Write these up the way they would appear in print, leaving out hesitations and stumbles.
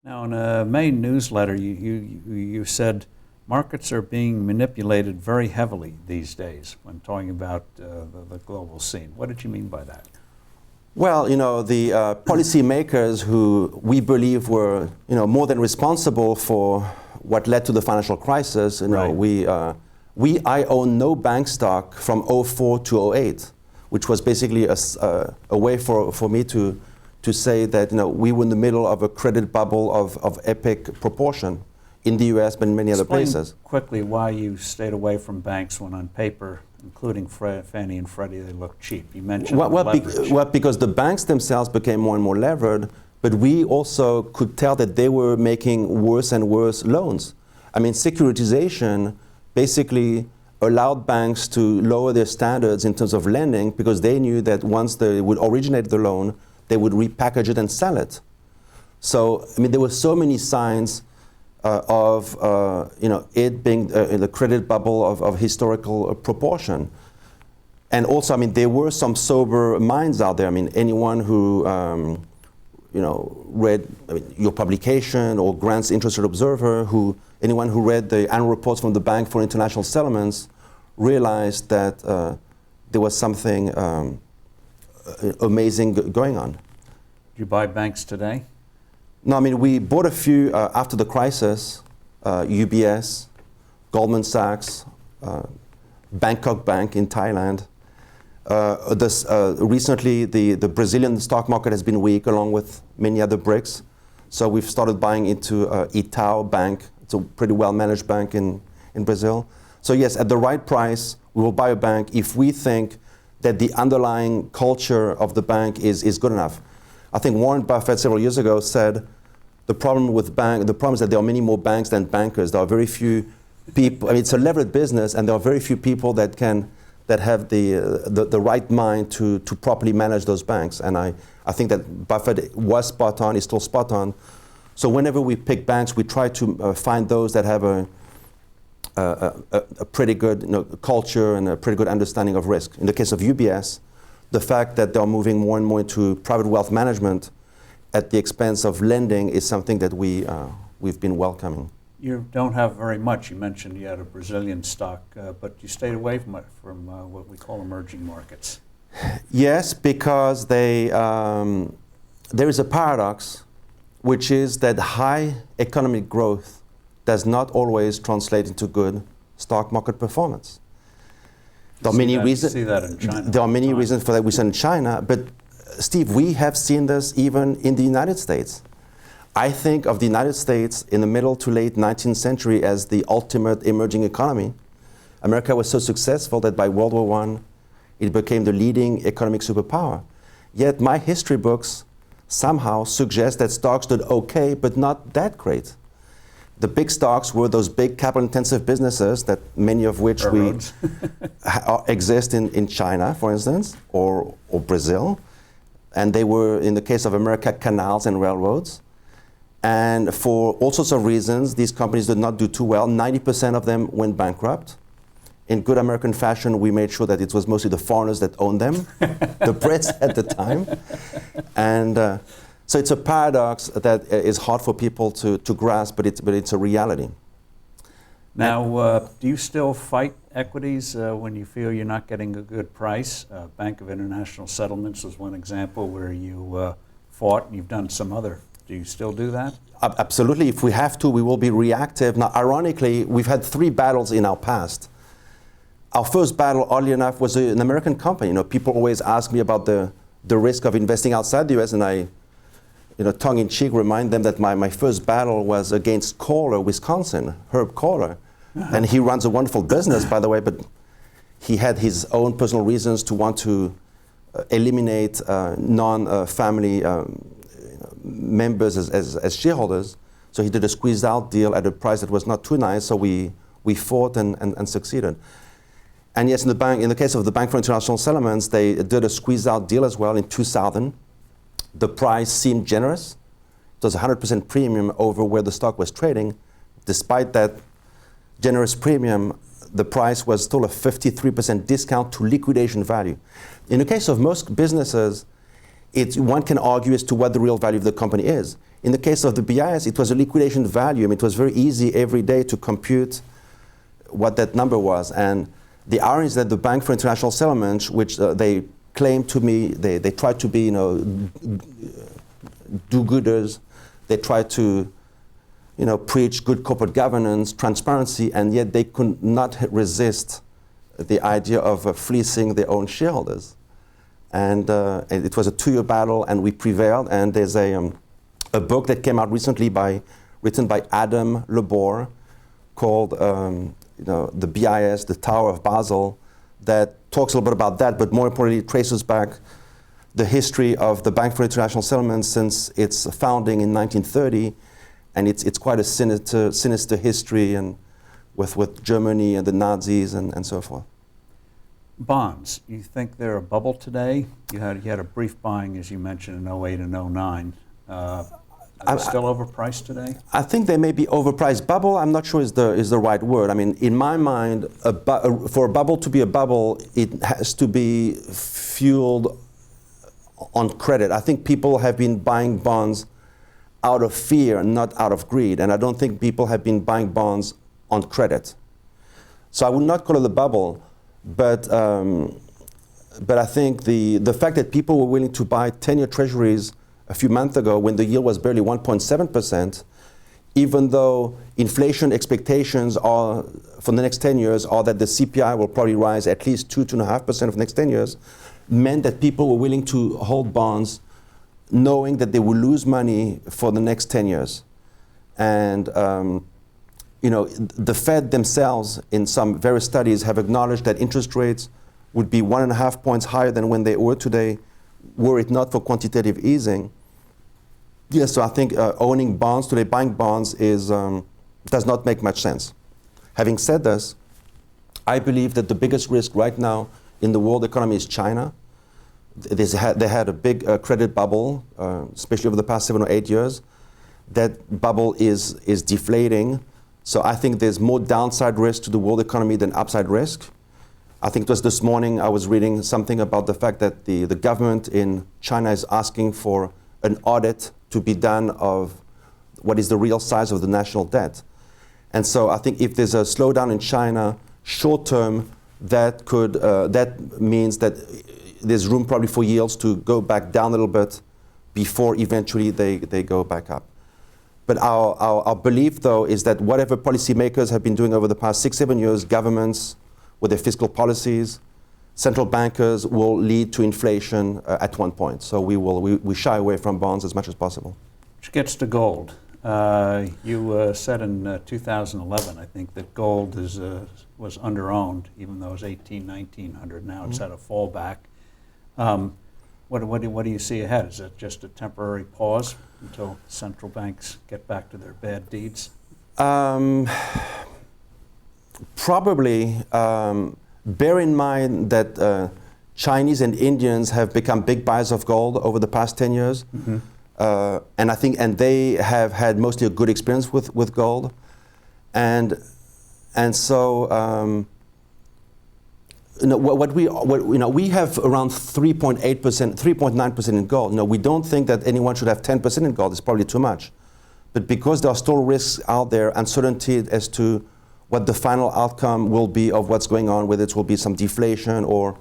Now, in a May newsletter, you said markets are being manipulated very heavily these days when talking about the global scene. What did you mean by that? Well, the policymakers who we believe were, more than responsible for what led to the financial crisis. Right. I own no bank stock from '04 to '08, which was basically a way for me to say that we were in the middle of a credit bubble of epic proportion in the U.S. but in many other places. Quickly why you stayed away from banks when on paper, including Fannie and Freddie, they look cheap. You mentioned leverage. Because the banks themselves became more and more levered, but we also could tell that they were making worse and worse loans. I mean, securitization basically allowed banks to lower their standards in terms of lending because they knew that once they would originate the loan, they would repackage it and sell it. So, I mean, there were so many signs of it being the credit bubble of historical proportion. And also, I mean, there were some sober minds out there. I mean, anyone who read your publication or Grant's Interested Observer, anyone who read the annual reports from the Bank for International Settlements realized that there was something amazing going on. Do you buy banks today? No, I mean, we bought a few after the crisis, UBS, Goldman Sachs, Bangkok Bank in Thailand. Recently, the Brazilian stock market has been weak along with many other BRICS. So we've started buying into Itaú Bank. It's a pretty well-managed bank in Brazil. So yes, at the right price, we will buy a bank if we think that the underlying culture of the bank is good enough. I think Warren Buffett several years ago said the problem is that there are many more banks than bankers. There are very few people. I mean, it's a levered business, and there are very few people that have the right mind to properly manage those banks. And I think that Buffett was spot on, is still spot on. So whenever we pick banks, we try to find those that have a pretty good culture and a pretty good understanding of risk. In the case of UBS, the fact that they're moving more and more into private wealth management at the expense of lending is something that we've been welcoming. You don't have very much. You mentioned you had a Brazilian stock, but you stayed away from what we call emerging markets. Yes, because there is a paradox, which is that high economic growth does not always translate into good stock market performance. There are many reasons. See that in China. There are many reasons for that we see in China, but Steve, we have seen this even in the United States. I think of the United States in the middle to late 19th century as the ultimate emerging economy. America was so successful that by World War I, it became the leading economic superpower. Yet my history books somehow suggest that stocks did okay, but not that great. The big stocks were those big capital-intensive businesses that many of which exist in China, for instance, or Brazil. And they were, in the case of America, canals and railroads. And for all sorts of reasons, these companies did not do too well. 90% of them went bankrupt. In good American fashion, we made sure that it was mostly the foreigners that owned them, the Brits at the time. And so it's a paradox that is hard for people to grasp, but it's a reality. Now, do you still fight equities when you feel you're not getting a good price? Bank of International Settlements was one example where you fought, and you've done some other. Do you still do that? Absolutely. If we have to, we will be reactive. Now, ironically, we've had 3 battles in our past. Our first battle, oddly enough, was an American company. People always ask me about the risk of investing outside the US, and I, tongue-in-cheek, remind them that my first battle was against Kohler, Wisconsin, Herb Kohler. And he runs a wonderful business, by the way, but he had his own personal reasons to want to eliminate non-family members as shareholders. So he did a squeezed-out deal at a price that was not too nice, so we fought and succeeded. And yes, in the case of the Bank for International Settlements, they did a squeezed-out deal as well in 2000. The price seemed generous. It was 100% premium over where the stock was trading. Despite that generous premium, the price was still a 53% discount to liquidation value. In the case of most businesses, one can argue as to what the real value of the company is. In the case of the BIS, it was a liquidation value. I mean, it was very easy every day to compute what that number was. And the irony is that the Bank for International Settlements, which they claimed to me, they tried to be, do-gooders. They tried to, preach good corporate governance, transparency, and yet they could not resist the idea of fleecing their own shareholders. And it was a 2-year battle, and we prevailed. And there's a book that came out recently written by Adam Lebor called the BIS, the Tower of Basel, that talks a little bit about that, but more importantly, traces back the history of the Bank for International Settlements since its founding in 1930, and it's quite a sinister history, and with Germany and the Nazis and so forth. Bonds, you think they're a bubble today? You had a brief buying, as you mentioned, in 08 and 09. Are they still overpriced today? I think they may be overpriced. Bubble, I'm not sure is the right word. I mean, in my mind, for a bubble to be a bubble, it has to be fueled on credit. I think people have been buying bonds out of fear, not out of greed. And I don't think people have been buying bonds on credit. So I would not call it a bubble, but I think the fact that people were willing to buy 10-year treasuries a few months ago when the yield was barely 1.7%, even though inflation expectations are for the next 10 years are that the CPI will probably rise at least 2.5% for the next 10 years, meant that people were willing to hold bonds knowing that they will lose money for the next 10 years. And the Fed themselves, in some various studies, have acknowledged that interest rates would be 1.5 points higher than when they were today, were it not for quantitative easing. Yes, so I think owning bonds today, buying bonds, does not make much sense. Having said this, I believe that the biggest risk right now in the world economy is China. They had a big credit bubble, especially over the past 7 or 8 years. That bubble is deflating. So I think there's more downside risk to the world economy than upside risk. I think it was this morning I was reading something about the fact that the government in China is asking for an audit to be done of what is the real size of the national debt. And so I think if there's a slowdown in China short term, that means that there's room probably for yields to go back down a little bit before eventually they go back up. But our belief, though, is that whatever policymakers have been doing over the past 6-7 years, governments with their fiscal policies, central bankers, will lead to inflation at one point. So we shy away from bonds as much as possible. Which gets to gold. You said in 2011, I think, that gold was underowned, even though it was 1,900. Now it's at a fallback. What do you see ahead? Is it just a temporary pause until central banks get back to their bad deeds? Probably. Bear in mind that Chinese and Indians have become big buyers of gold over the past 10 years. Mm-hmm. And they have had mostly a good experience with gold. And so we have around 3.8%, 3.9% in gold. We don't think that anyone should have 10% in gold. It's probably too much. But because there are still risks out there, uncertainty as to what the final outcome will be of what's going on, whether it will be some deflation or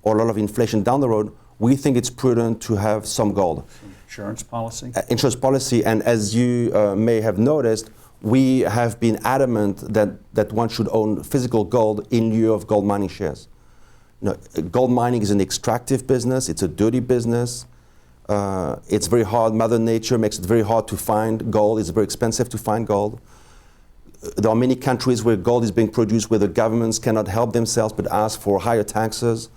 a lot of inflation down the road, we think it's prudent to have some gold. Insurance policy? Insurance policy, and as you may have noticed, we have been adamant that one should own physical gold in lieu of gold mining shares. Gold mining is an extractive business, it's a dirty business, it's very hard. Mother Nature makes it very hard to find gold, it's very expensive to find gold. There are many countries where gold is being produced where the governments cannot help themselves but ask for higher taxes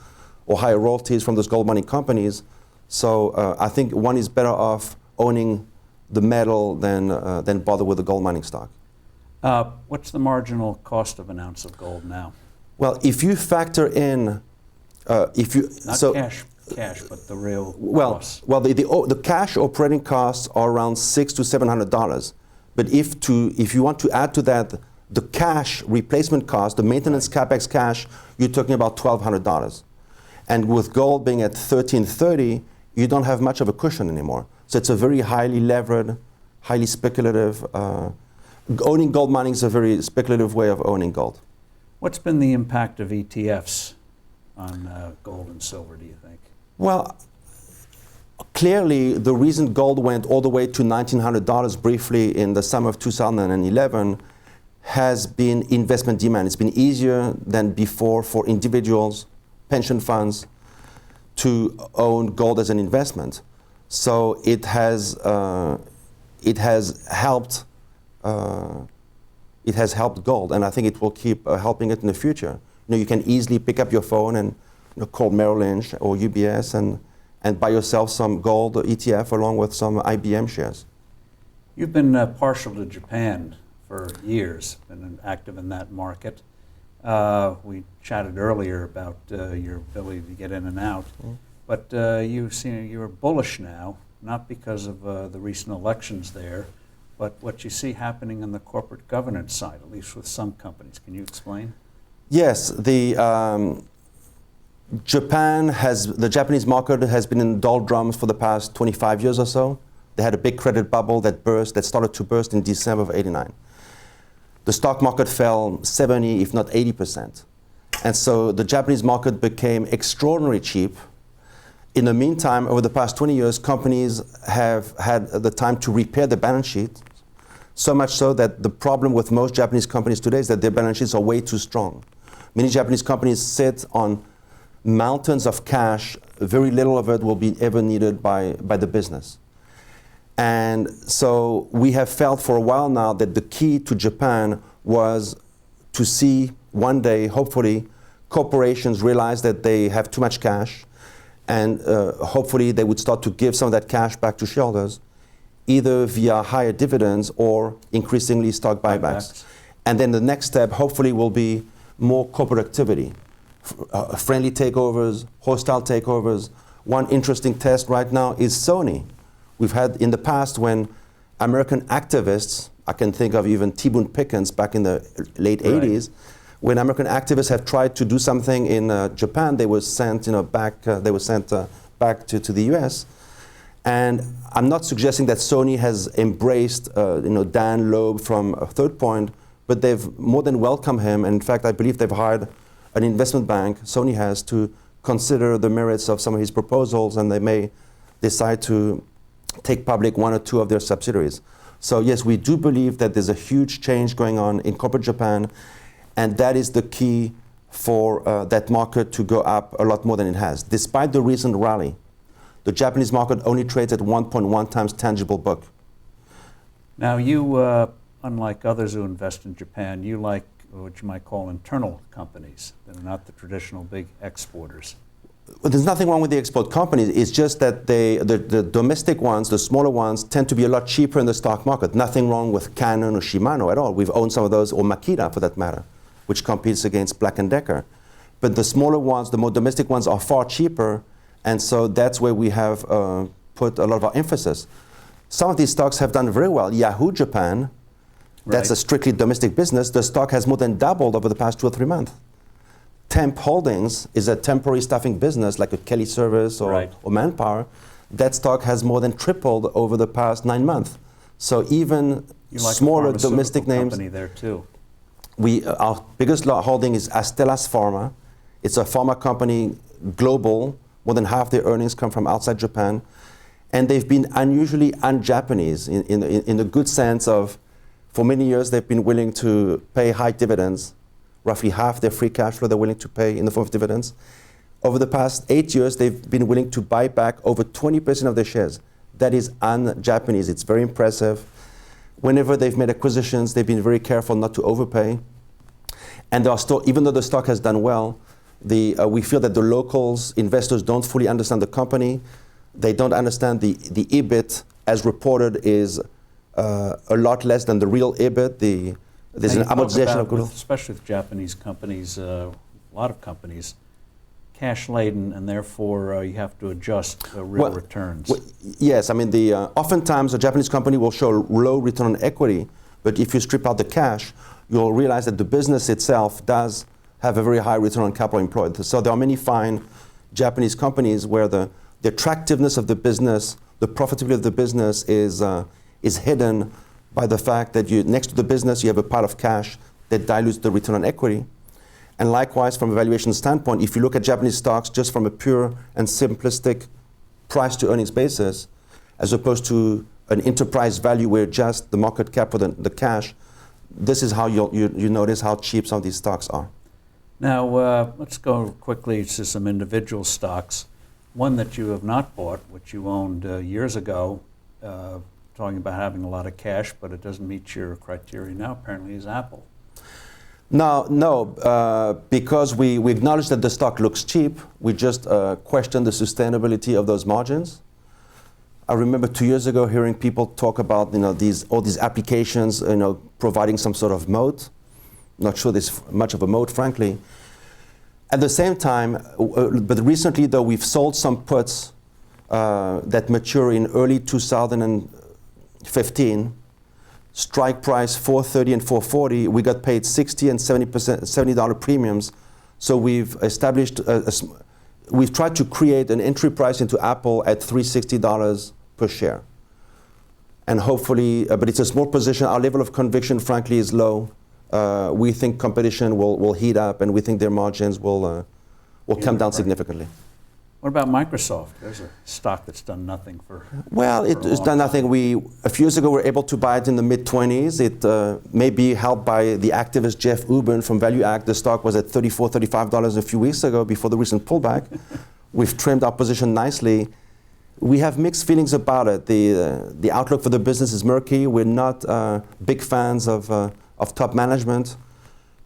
or higher royalties from those gold mining companies. So I think one is better off owning the metal than bother with the gold mining stock. What's the marginal cost of an ounce of gold now? Well, if you factor in, Not cash, but the real cost. Well, the cash operating costs are around $600 to $700. But if you want to add to that the cash replacement cost, the maintenance capex cash, you're talking about $1,200. And with gold being at $1,330, you don't have much of a cushion anymore. So it's a very highly levered highly speculative. Owning gold mining is a very speculative way of owning gold. What's been the impact of ETFs on gold and silver, do you think? Well, clearly the reason gold went all the way to $1,900 briefly in the summer of 2011 has been investment demand. It's been easier than before for individuals, pension funds, to own gold as an investment. So it has helped. It has helped gold, and I think it will keep helping it in the future. You know, you can easily pick up your phone and call Merrill Lynch or UBS and buy yourself some gold ETF along with some IBM shares. You've been partial to Japan for years, been active in that market. We chatted earlier about your ability to get in and out, but you're bullish now, not because of the recent elections there, but what you see happening on the corporate governance side, at least with some companies. Can you explain? Yes, the Japanese market has been in doldrums for the past 25 years or so. They had a big credit bubble that started to burst in December of '89. The stock market fell 70, if not 80%. And so the Japanese market became extraordinarily cheap. In the meantime, over the past 20 years, companies have had the time to repair the balance sheet, so much so that the problem with most Japanese companies today is that their balance sheets are way too strong. Many Japanese companies sit on mountains of cash. Very little of it will be ever needed by the business. And so we have felt for a while now that the key to Japan was to see one day, hopefully, corporations realize that they have too much cash, and hopefully they would start to give some of that cash back to shareholders, either via higher dividends or increasingly stock buybacks. And then the next step, hopefully, will be more corporate activity. Friendly takeovers, hostile takeovers. One interesting test right now is Sony. We've had in the past when American activists, I can think of even T. Boone Pickens back in the late 80s, when American activists have tried to do something in Japan, they were sent, back to the US. And I'm not suggesting that Sony has embraced, Dan Loeb from Third Point, but they've more than welcomed him. And in fact, I believe they've hired an investment bank, Sony has, to consider the merits of some of his proposals, and they may decide to take public one or two of their subsidiaries. So yes, we do believe that there's a huge change going on in corporate Japan, and that is the key for that market to go up a lot more than it has. Despite the recent rally, the Japanese market only trades at 1.1 times tangible book. Now you, unlike others who invest in Japan, you like what you might call internal companies that are not the traditional big exporters. Well, there's nothing wrong with the export companies. It's just that the domestic ones, the smaller ones, tend to be a lot cheaper in the stock market. Nothing wrong with Canon or Shimano at all. We've owned some of those, or Makita for that matter, which competes against Black & Decker. But the smaller ones, the more domestic ones, are far cheaper, and so that's where we have put a lot of our emphasis. Some of these stocks have done very well. Yahoo Japan, that's a strictly domestic business. The stock has more than doubled over the past 2 or 3 months. Temp Holdings is a temporary staffing business like a Kelly Service or Manpower. That stock has more than tripled over the past 9 months. So even smaller domestic names. Company there too. Our biggest holding is Astellas Pharma. It's a pharma company, global. More than half their earnings come from outside Japan. And they've been unusually un-Japanese in the good sense of, for many years, they've been willing to pay high dividends. Roughly half their free cash flow they're willing to pay in the form of dividends. Over the past 8 years, they've been willing to buy back over 20% of their shares. That is un-Japanese. It's very impressive. Whenever they've made acquisitions, they've been very careful not to overpay. And there are still, even though the stock has done well, we feel that the locals, investors, don't fully understand the company. They don't understand the EBIT as reported is a lot less than the real EBIT. There's an amortization of goodwill. Especially with Japanese companies, a lot of companies, cash laden, and therefore you have to adjust real returns. Yes, I mean, oftentimes a Japanese company will show low return on equity, but if you strip out the cash, you'll realize that the business itself does have a very high return on capital employed. So there are many fine Japanese companies where the attractiveness of the business, the profitability of the business is is hidden by the fact that you, next to the business, you have a pile of cash that dilutes the return on equity. And likewise, from a valuation standpoint, if you look at Japanese stocks just from a pure and simplistic price to earnings basis, as opposed to an enterprise value where just the market cap for the cash, this is how you notice how cheap some of these stocks are. Now, let's go quickly to some individual stocks. One that you have not bought, which you owned years ago, talking about having a lot of cash, but it doesn't meet your criteria now, apparently, is Apple. No, because we acknowledge that the stock looks cheap, we just question the sustainability of those margins. I remember 2 years ago hearing people talk about all these applications providing some sort of moat. Not sure there's much of a moat, frankly. At the same time, but recently though, we've sold some puts that mature in early 2015. Strike price $430 and $440. We got paid $60 and $70 premiums. So we've established, we've tried to create an entry price into Apple at $360 per share. And hopefully, but it's a small position. Our level of conviction, frankly, is low. We think competition will heat up, and we think their margins will come down significantly. What about Microsoft? There's a stock that's done nothing for. Well, it's done nothing. A few years ago, we were able to buy it in the mid-20s. It may be helped by the activist Jeff Ubben from Value Act. The stock was at $34, $35 a few weeks ago before the recent pullback. We've trimmed our position nicely. We have mixed feelings about it. The outlook for the business is murky. We're not big fans of top management.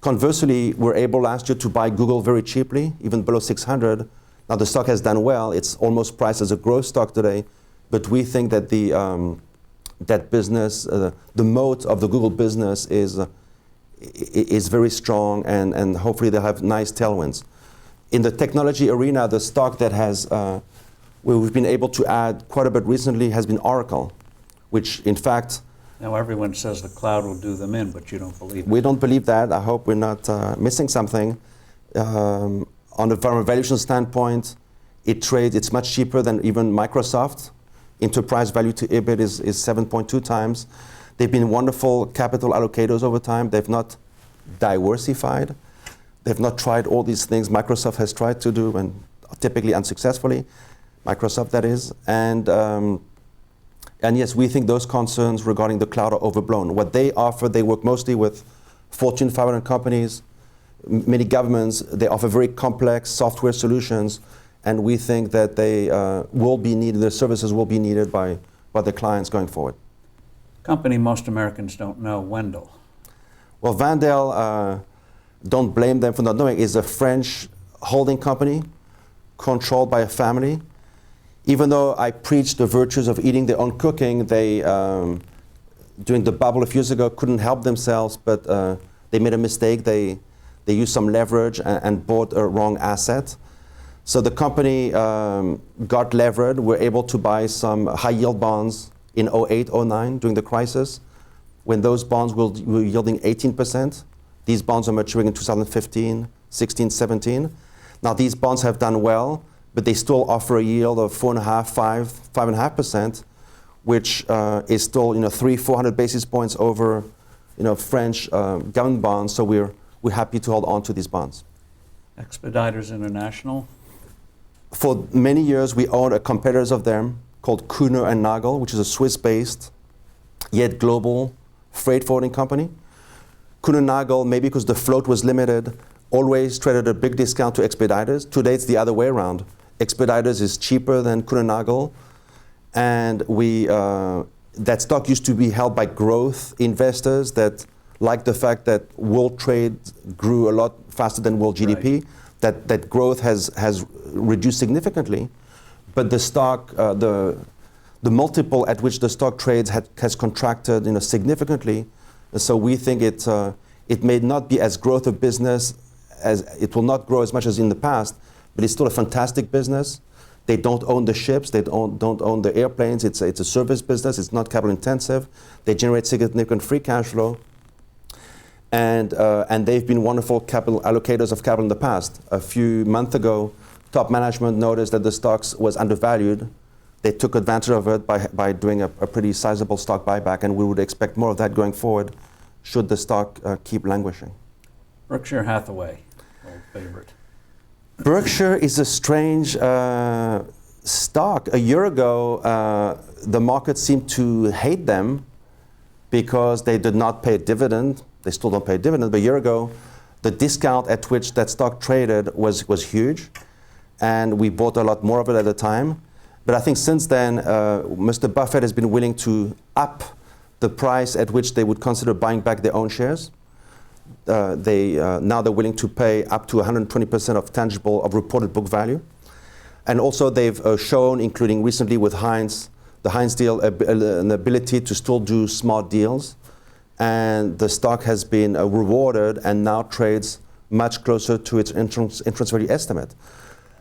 Conversely, we're able last year to buy Google very cheaply, even below 600. Now the stock has done well. It's almost priced as a growth stock today, but we think that that business, the moat of the Google business is very strong, and hopefully they'll have nice tailwinds. In the technology arena, the stock that has where we've been able to add quite a bit recently has been Oracle, which in fact. Now everyone says the cloud will do them in, but you don't believe it. We don't believe that. I hope we're not missing something. From a valuation standpoint, it's much cheaper than even Microsoft. Enterprise value to EBIT is 7.2 times. They've been wonderful capital allocators over time. They've not diversified. They've not tried all these things Microsoft has tried to do, and typically unsuccessfully. Microsoft, that is. And yes, we think those concerns regarding the cloud are overblown. What they offer, they work mostly with Fortune 500 companies, many governments. They offer very complex software solutions, and we think that they will be needed, their services will be needed by the clients going forward. Company most Americans don't know, Wendell. Well, Wendel, don't blame them for not knowing, is a French holding company controlled by a family. Even though I preached the virtues of eating their own cooking, they, during the bubble a few years ago, couldn't help themselves, but they made a mistake. They used some leverage and bought a wrong asset. So the company got levered. We're able to buy some high yield bonds in 08, 09 during the crisis, when those bonds were yielding 18%. These bonds are maturing in 2015, 16, 17. Now these bonds have done well, but they still offer a yield of 4.5%, 5.5%, which is still 300-400 basis points over French government bonds. So we're happy to hold on to these bonds. Expeditors International. For many years, we owned a competitors of them called Kuehne and Nagel, which is a Swiss-based, yet global freight forwarding company. Kuehne and Nagel, maybe because the float was limited, always traded a big discount to Expeditors. Today, it's the other way around. Expeditors is cheaper than Kuehne and Nagel, and that stock used to be held by growth investors that like the fact that world trade grew a lot faster than world GDP. Right. That growth has reduced significantly, but the stock, the multiple at which the stock trades has contracted significantly. And so we think it may not be as growth of business, as it will not grow as much as in the past, but it's still a fantastic business. They don't own the ships, they don't own the airplanes. It's a service business. It's not capital intensive. They generate significant free cash flow. And they've been wonderful capital allocators of capital in the past. A few months ago, top management noticed that the stocks was undervalued. they took advantage of it by doing a pretty sizable stock buyback, and we would expect more of that going forward should the stock keep languishing. Berkshire Hathaway, old favorite. Berkshire is a strange stock. A year ago, the market seemed to hate them because they did not pay a dividend. They still don't pay a dividend, but a year ago, the discount at which that stock traded was huge, and we bought a lot more of it at the time. But I think since then, Mr. Buffett has been willing to up the price at which they would consider buying back their own shares. Now they're willing to pay up to 120% of reported book value. And also they've shown, including recently with Heinz, the Heinz deal, an ability to still do smart deals. And the stock has been rewarded and now trades much closer to its entrance value estimate.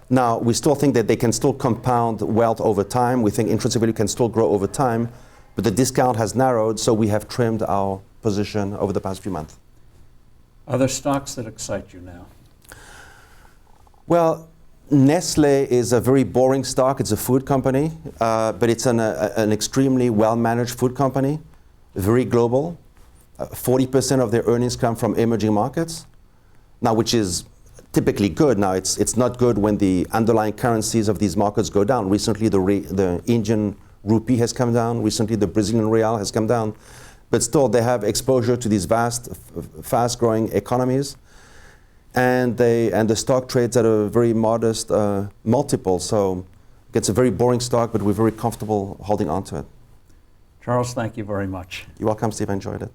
Now, we still think that they can still compound wealth over time. We think intrinsic value can still grow over time, but the discount has narrowed, so we have trimmed our position over the past few months. Other stocks that excite you now? Well, Nestle is a very boring stock. It's a food company, but it's an extremely well-managed food company, very global. 40% of their earnings come from emerging markets, now which is typically good. Now it's not good when the underlying currencies of these markets go down. Recently the Indian rupee has come down. Recently the Brazilian real has come down. But still they have exposure to these vast, fast-growing economies. And the stock trades at a very modest multiple. So it's a very boring stock, but we're very comfortable holding on to it. Charles, thank you very much. You're welcome, Steve. I enjoyed it.